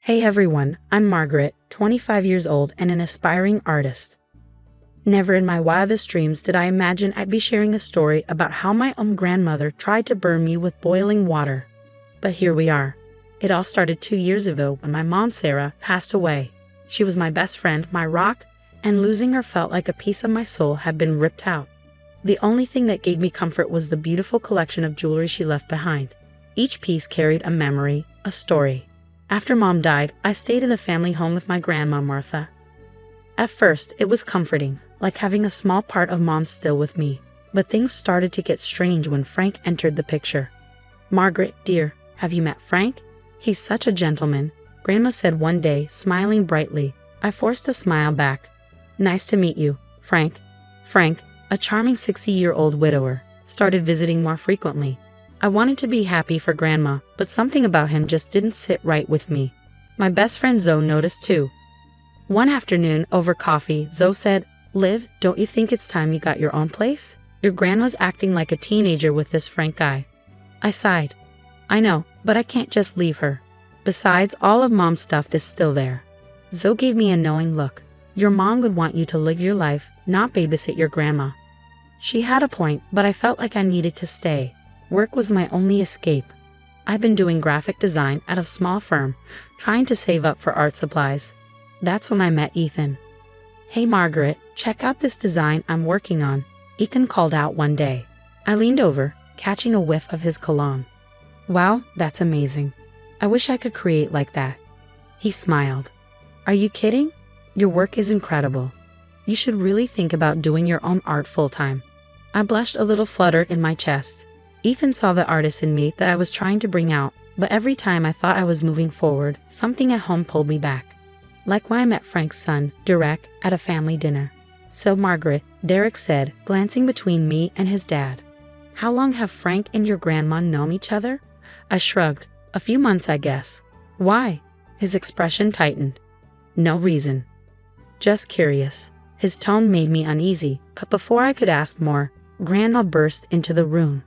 Hey everyone, I'm Margaret, 25 years old and an aspiring artist. Never in my wildest dreams did I imagine I'd be sharing a story about how my own grandmother tried to burn me with boiling water. But here we are. It all started 2 years ago when my mom Sarah passed away. She was my best friend, my rock, and losing her felt like a piece of my soul had been ripped out. The only thing that gave me comfort was the beautiful collection of jewelry she left behind. Each piece carried a memory, a story. After Mom died, I stayed in the family home with my grandma Martha. At first, it was comforting, like having a small part of Mom still with me. But things started to get strange when Frank entered the picture. "Margaret, dear, have you met Frank? He's such a gentleman," Grandma said one day, smiling brightly. I forced a smile back. "Nice to meet you, Frank." Frank, a charming 60-year-old widower, started visiting more frequently. I wanted to be happy for Grandma, but something about him just didn't sit right with me. My best friend Zoe noticed too. One afternoon, over coffee, Zoe said, "Liv, don't you think it's time you got your own place? Your grandma's acting like a teenager with this Frank guy." I sighed. "I know, but I can't just leave her. Besides, all of Mom's stuff is still there." Zoe gave me a knowing look. "Your mom would want you to live your life, not babysit your grandma." She had a point, but I felt like I needed to stay. Work was my only escape. I'd been doing graphic design at a small firm, trying to save up for art supplies. That's when I met Ethan. "Hey Margaret, check out this design I'm working on," Ethan called out one day. I leaned over, catching a whiff of his cologne. "Wow, that's amazing. I wish I could create like that." He smiled. "Are you kidding? Your work is incredible. You should really think about doing your own art full-time." I blushed a little flutter in my chest. Ethan saw the artist in me that I was trying to bring out, but every time I thought I was moving forward, something at home pulled me back. Like when I met Frank's son, Derek, at a family dinner. "So Margaret," Derek said, glancing between me and his dad. "How long have Frank and your grandma known each other?" I shrugged. "A few months, I guess." "Why?" His expression tightened. "No reason. Just curious." His tone made me uneasy, but before I could ask more, Grandma burst into the room.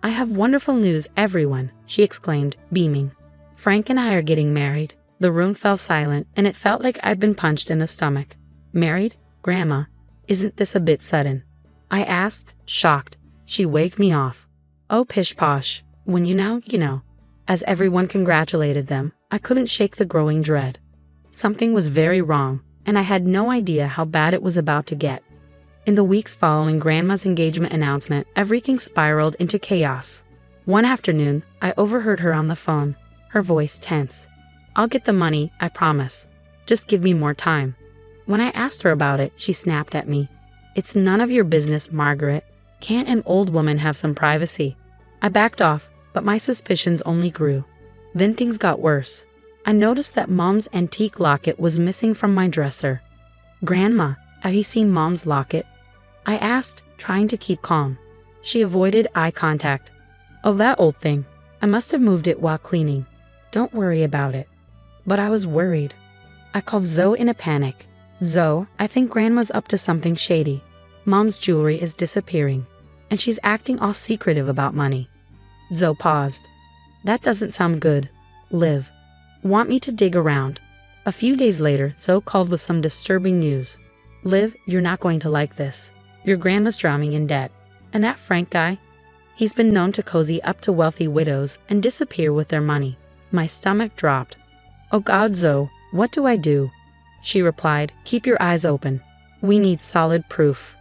"I have wonderful news, everyone," she exclaimed, beaming. "Frank and I are getting married." The room fell silent, and it felt like I'd been punched in the stomach. "Married? Grandma, isn't this a bit sudden?" I asked, shocked. She waved me off. "Oh, pish-posh. When you know, you know." As everyone congratulated them, I couldn't shake the growing dread. Something was very wrong, and I had no idea how bad it was about to get. In the weeks following Grandma's engagement announcement, everything spiraled into chaos. One afternoon, I overheard her on the phone, her voice tense. "I'll get the money, I promise. Just give me more time." When I asked her about it, she snapped at me. "It's none of your business, Margaret. Can't an old woman have some privacy?" I backed off, but my suspicions only grew. Then things got worse. I noticed that Mom's antique locket was missing from my dresser. "Grandma, have you seen Mom's locket?" I asked, trying to keep calm. She avoided eye contact. "Oh, that old thing. I must have moved it while cleaning. Don't worry about it." But I was worried. I called Zoe in a panic. "Zoe, I think Grandma's up to something shady. Mom's jewelry is disappearing, and she's acting all secretive about money." Zoe paused. "That doesn't sound good. Liv, want me to dig around?" A few days later, Zoe called with some disturbing news. "Liv, you're not going to like this. Your grandma's drowning in debt. And that Frank guy? He's been known to cozy up to wealthy widows and disappear with their money." My stomach dropped. "Oh God, Zoe, what do I do?" She replied, "Keep your eyes open. We need solid proof."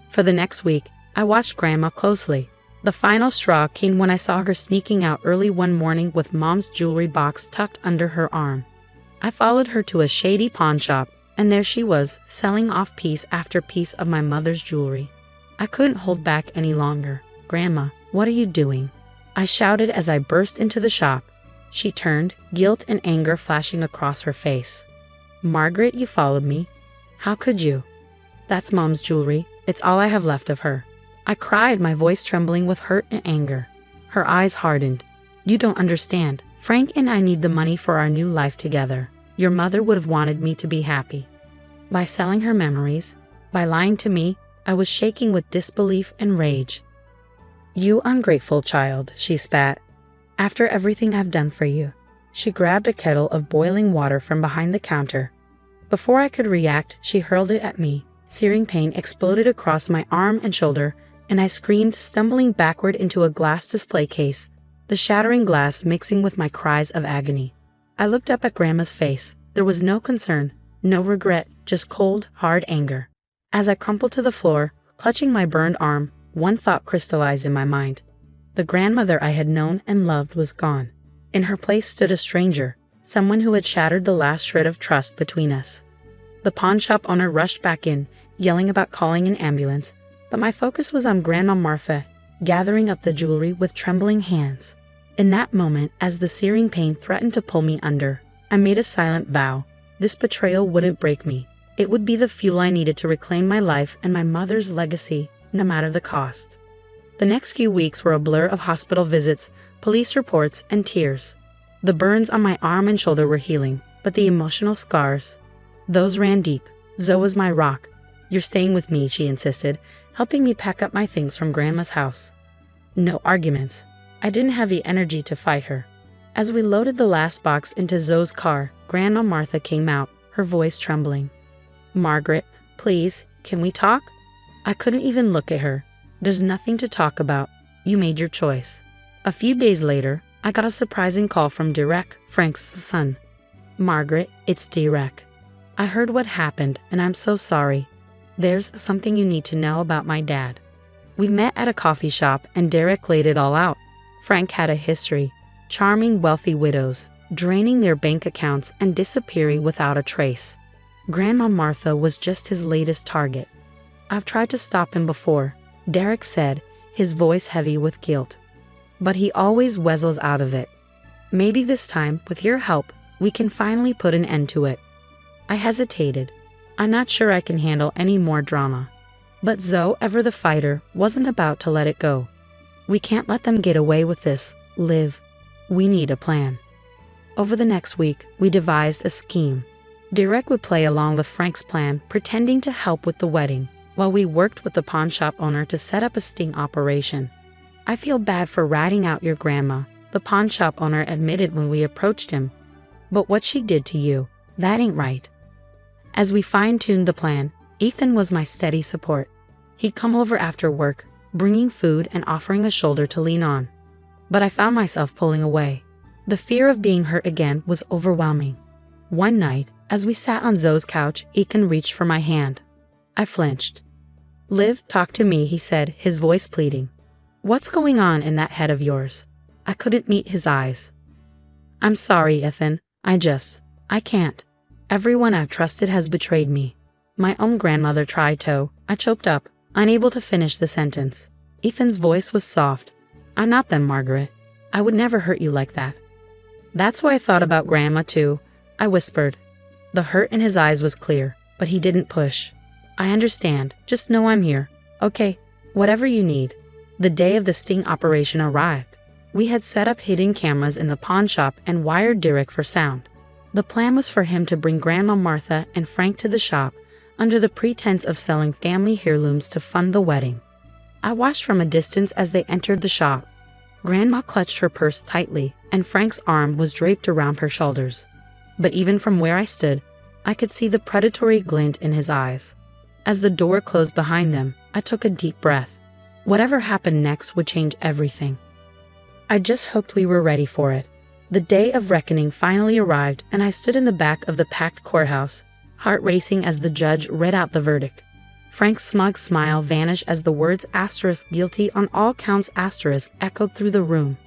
For the next week, I watched Grandma closely. The final straw came when I saw her sneaking out early one morning with Mom's jewelry box tucked under her arm. I followed her to a shady pawn shop, and there she was, selling off piece after piece of my mother's jewelry. I couldn't hold back any longer. "Grandma, what are you doing?" I shouted as I burst into the shop. She turned, guilt and anger flashing across her face. "Margaret, you followed me. How could you?" "That's Mom's jewelry. It's all I have left of her." I cried, my voice trembling with hurt and anger. Her eyes hardened. "You don't understand. Frank and I need the money for our new life together. Your mother would have wanted me to be happy." By selling her memories, by lying to me, I was shaking with disbelief and rage. "You ungrateful child," she spat. "After everything I've done for you." She grabbed a kettle of boiling water from behind the counter. Before I could react, she hurled it at me. Searing pain exploded across my arm and shoulder, and I screamed, stumbling backward into a glass display case, the shattering glass mixing with my cries of agony. I looked up at Grandma's face. There was no concern, no regret, just cold, hard anger. As I crumpled to the floor, clutching my burned arm, one thought crystallized in my mind. The grandmother I had known and loved was gone. In her place stood a stranger, someone who had shattered the last shred of trust between us. The pawn shop owner rushed back in, yelling about calling an ambulance, but my focus was on Grandma Martha, gathering up the jewelry with trembling hands. In that moment, as the searing pain threatened to pull me under, I made a silent vow. This betrayal wouldn't break me. It would be the fuel I needed to reclaim my life and my mother's legacy, no matter the cost. The next few weeks were a blur of hospital visits, police reports, and tears. The burns on my arm and shoulder were healing, but the emotional scars, those ran deep. Zoe was my rock. "You're staying with me," she insisted, helping me pack up my things from Grandma's house. No arguments. I didn't have the energy to fight her. As we loaded the last box into Zoe's car, Grandma Martha came out, her voice trembling. "Margaret, please, can we talk?" I couldn't even look at her. "There's nothing to talk about. You made your choice." A few days later, I got a surprising call from Derek, Frank's son. "Margaret, it's Derek. I heard what happened, and I'm so sorry. There's something you need to know about my dad." We met at a coffee shop, and Derek laid it all out. Frank had a history. Charming wealthy widows, draining their bank accounts and disappearing without a trace. Grandma Martha was just his latest target. "I've tried to stop him before," Derek said, his voice heavy with guilt. "But he always weasels out of it. Maybe this time, with your help, we can finally put an end to it." I hesitated. I'm not sure I can handle any more drama. But Zoe, ever the fighter, wasn't about to let it go. "We can't let them get away with this, Liv. We need a plan." Over the next week, we devised a scheme. Derek would play along with Frank's plan, pretending to help with the wedding, while we worked with the pawn shop owner to set up a sting operation. "I feel bad for ratting out your grandma," the pawn shop owner admitted when we approached him. "But what she did to you, that ain't right." As we fine-tuned the plan, Ethan was my steady support. He'd come over after work, bringing food and offering a shoulder to lean on. But I found myself pulling away. The fear of being hurt again was overwhelming. One night, as we sat on Zoe's couch, Ethan reached for my hand. I flinched. "Liv, talk to me," he said, his voice pleading. "What's going on in that head of yours?" I couldn't meet his eyes. "I'm sorry, Ethan. I can't. Everyone I've trusted has betrayed me. My own grandmother tried to." I choked up, unable to finish the sentence. Ethan's voice was soft. "I'm not them, Margaret. I would never hurt you like that." "That's why I thought about Grandma too," I whispered. The hurt in his eyes was clear, but he didn't push. "I understand. Just know I'm here. Okay, whatever you need." The day of the sting operation arrived. We had set up hidden cameras in the pawn shop and wired Derek for sound. The plan was for him to bring Grandma Martha and Frank to the shop under the pretense of selling family heirlooms to fund the wedding. I watched from a distance as they entered the shop. Grandma clutched her purse tightly, and Frank's arm was draped around her shoulders. But even from where I stood, I could see the predatory glint in his eyes. As the door closed behind them, I took a deep breath. Whatever happened next would change everything. I just hoped we were ready for it. The day of reckoning finally arrived, and I stood in the back of the packed courthouse, heart racing as the judge read out the verdict. Frank's smug smile vanished as the words "guilty on all counts" echoed through the room.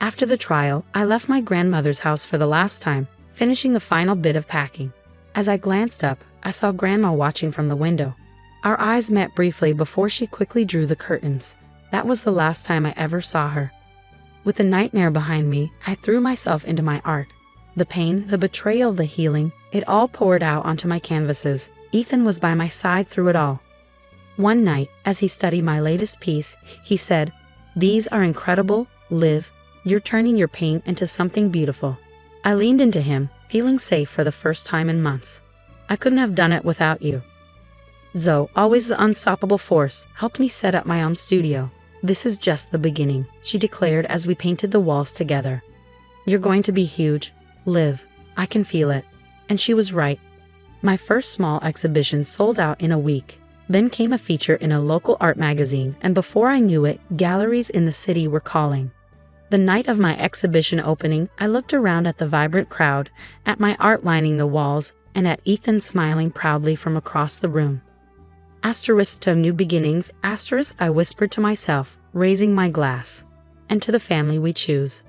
After the trial, I left my grandmother's house for the last time, finishing the final bit of packing. As I glanced up, I saw Grandma watching from the window. Our eyes met briefly before she quickly drew the curtains. That was the last time I ever saw her. With the nightmare behind me, I threw myself into my art. The pain, the betrayal, the healing, it all poured out onto my canvases. Ethan was by my side through it all. One night, as he studied my latest piece, he said, "These are incredible, Liv. You're turning your pain into something beautiful." I leaned into him, feeling safe for the first time in months. "I couldn't have done it without you." Zoe, always the unstoppable force, helped me set up my own studio. "This is just the beginning," she declared as we painted the walls together. You're going to be huge, Liv. I can feel it. And she was right. My first small exhibition sold out in a week. Then came a feature in a local art magazine, and before I knew it, galleries in the city were calling. The night of my exhibition opening, I looked around at the vibrant crowd, at my art lining the walls, and at Ethan smiling proudly from across the room. Asterisk to new beginnings, asterisk, I whispered to myself, raising my glass. And to the family we choose.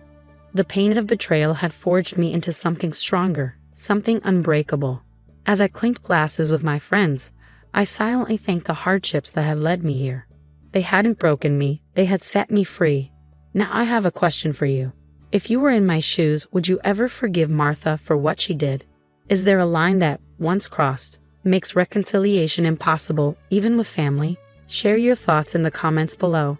The pain of betrayal had forged me into something stronger, something unbreakable. As I clinked glasses with my friends, I silently thanked the hardships that had led me here. They hadn't broken me, they had set me free. Now I have a question for you. If you were in my shoes, would you ever forgive Martha for what she did? Is there a line that, once crossed, makes reconciliation impossible, even with family? Share your thoughts in the comments below.